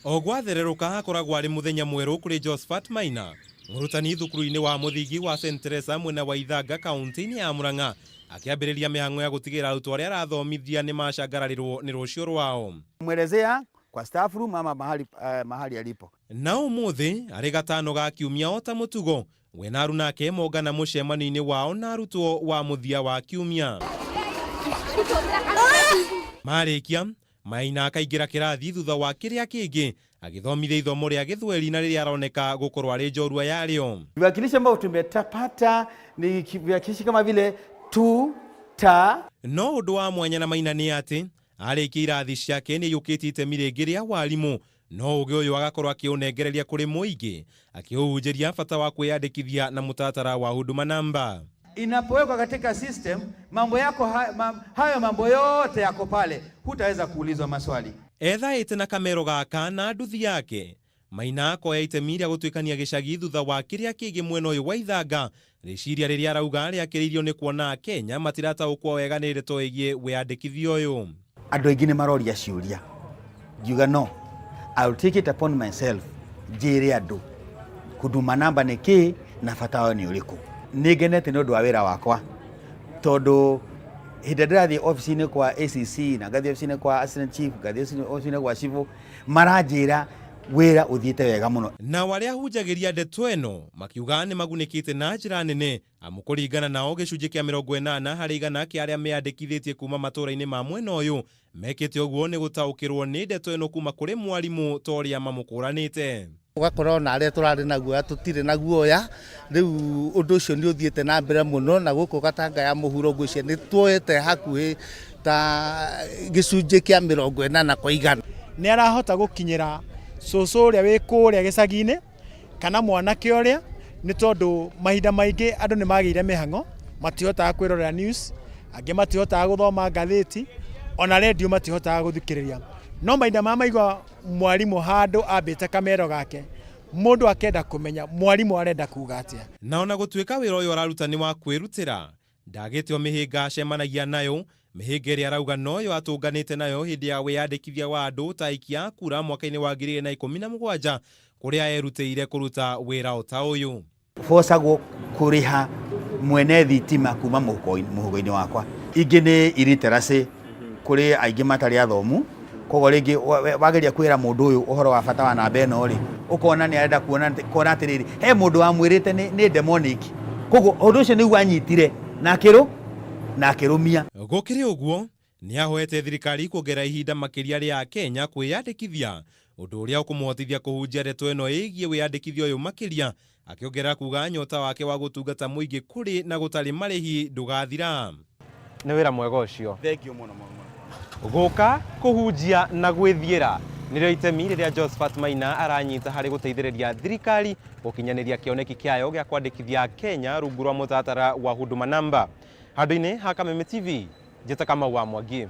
Ogwathererũka akoragwo arĩ mũthenya mwerũ kũrĩ Josephat Maina, mũrutani thukuru-inĩ wa mũthingi wa St. Teresa mwena wa Ithanga kaunti-inĩ ya Murang'a, akĩambĩrĩria mĩhang'o ya gũtigĩrĩra arutwo arĩa arathomithia nĩ macangararirwo nĩ rũciũ rwao. Mwelezea kwa staff room ama mahali alipo. Na ũmũthĩ arĩ gatano ga kiumia o ta mũtugo, we na aruna ake mongana mũcemanio-inĩ wao na arutwo wa mũthia wa kiumia. Marĩkia, Maina akaingĩra kĩrathi thutha wa kĩrĩa kĩngĩ, agĩthomithia ithomo rĩa Gĩthweri na rĩrĩa aroneka gũkorwo arĩ njorua yarĩo. Viwakilishi ambavyo tumetapata ni viwakilishi kama vile tu, ta. No ũndũ wa mwanya na Maina nĩ atĩ, arĩkia irathi ciake nĩ yũkĩtie itemi rĩngĩ rĩa warimũ, no ũgĩ ũyũ agakorwo akĩũnengereria kũrĩ mũingĩ, akĩũhunjĩria bata wa kwĩyandĩkithia na mũtaratara wa Huduma Namba. Inapowekwa katika system, mambo yako hayo mambo yote yako pale, hutaweza kuulizwa maswali. Ethaĩte na kamero gaka na nduthi yake, Maina akoya itemi rĩa gũtuĩkania gĩcagi thutha wa kĩrĩa kĩngĩ mwena ũyũ wa Ithanga, rĩciria rĩrĩa arauga rĩakĩrĩirio nĩ kuona Kenya matirataũkwo wega nĩ ndeto ĩgiĩ wĩyandĩkithia ũyũ. Andũ aingĩ nĩ maroria ciũria. Ngiuga no, I will take it upon myself, njĩre andũ Huduma Namba nĩ kĩĩ na bata wao nĩ ũrĩkũ. Nĩngenete nĩ ũndũ wa wĩra wakwa, tondũ hĩndĩ ndĩrathiĩ ofici-inĩ kwa ACC na ngathiĩ ofici-inĩ kwa Assistant Chief, ngathiĩ ofici-inĩ kwa Civil, maranjĩra wĩra ũthiĩte wega mũno. Na arĩa ahunjagĩria ndeto ĩno makiuga nĩ magunĩkĩte na njĩra nene, amu kũringana nao gĩcunjĩ kĩa 80 harĩ 100 kĩa arĩa meyandĩkithĩtie kuma matũũra-inĩ ma mwena ũyũ mekĩte ũguo nĩ gũtaũkĩrwo nĩ ndeto ĩno kuma kũrĩ mwarimũ ta ũrĩa mamũkũranĩte. Ugakorwo na arĩa tũrarĩ naguo tũtirĩ naguo ya rĩu ũndũ ũcio nĩ ũthiĩte na mbere mũno, na gũkũ Gatanga ya mũhuro ngwĩciria nĩ tuoete hakuhĩ ta gĩcunjĩ kĩa 80 kwa 100. Nĩ arahota gũkinyĩra cũcũ ũrĩa wĩ kũrĩa gĩcagi-inĩ kana mwanake ũrĩa, nĩ tondũ mahinda maingĩ andũ nĩ magĩire mĩhang'o, matihotaga kwĩrorera news, angĩ matihotaga gũthoma ngathĩti, ona redio matihotaga gũthikĩrĩria. No mahinda maigua mwarimũ handũ ambĩte kamero gake, mũndũ akenda kũmenya mwarimũ arenda kuuga atĩa. Na ona gũtuĩka wĩra ũyũ araruta nĩ wa kwĩrutĩra, ndagĩtwo mĩhĩnga acemanagia nayo, mĩhĩnga ĩrĩa arauga noyo atũnganĩte nayo hĩndĩ ya wĩyandĩkithia wa andũ ta aikia kura mwaka-inĩ wa 2017 kũrĩa erutĩire kũruta wĩra o ta ũyũ. Bocagwo kũrĩha mwene thitima kuma mũhuko-inĩ wakwa. Ingĩ nĩ illiteracy, kũrĩ aingĩ matarĩ athomu, koguo rĩngĩ wageria kwĩra mũndũ ũyũ ũhoro wa bata wa namba ĩno rĩ, ũkona nĩ arenda kuona atĩrĩrĩ, he mũndũ wamwĩrĩte nĩ demonic. Koguo ũndũ ũcio nĩguo anyitire na akĩrũmia. Gũkĩrĩ ũguo, nĩ ahoete thirikari kuongerera ihinda makĩria rĩa Kenya kwĩyandĩkithia, ũndũ ũrĩa ũkũmũhotithia kũhunjia ndeto ĩno ĩgiĩ wĩyandĩkithia ũyũ makĩria, akĩongerera kuuga nyota wake wa gũtungata mũingĩ kũrĩ na gũtarĩ marĩhi ndũgathira. Nĩ wĩra mwega ũcio. Thank you mũno. Gũka kũhunjia na gwĩthiĩra nĩrĩo itemi rĩrĩa Josephat Maina aranyita harĩ gũteithĩrĩria thirikari gũkinyanĩria kĩoneki kĩayo gĩa kwandĩkithia Kenya rungu rwa mũtaratara wa Huduma Namba. Handũ-inĩ ha Kameme TV, njĩta Kamau wa Mwangi.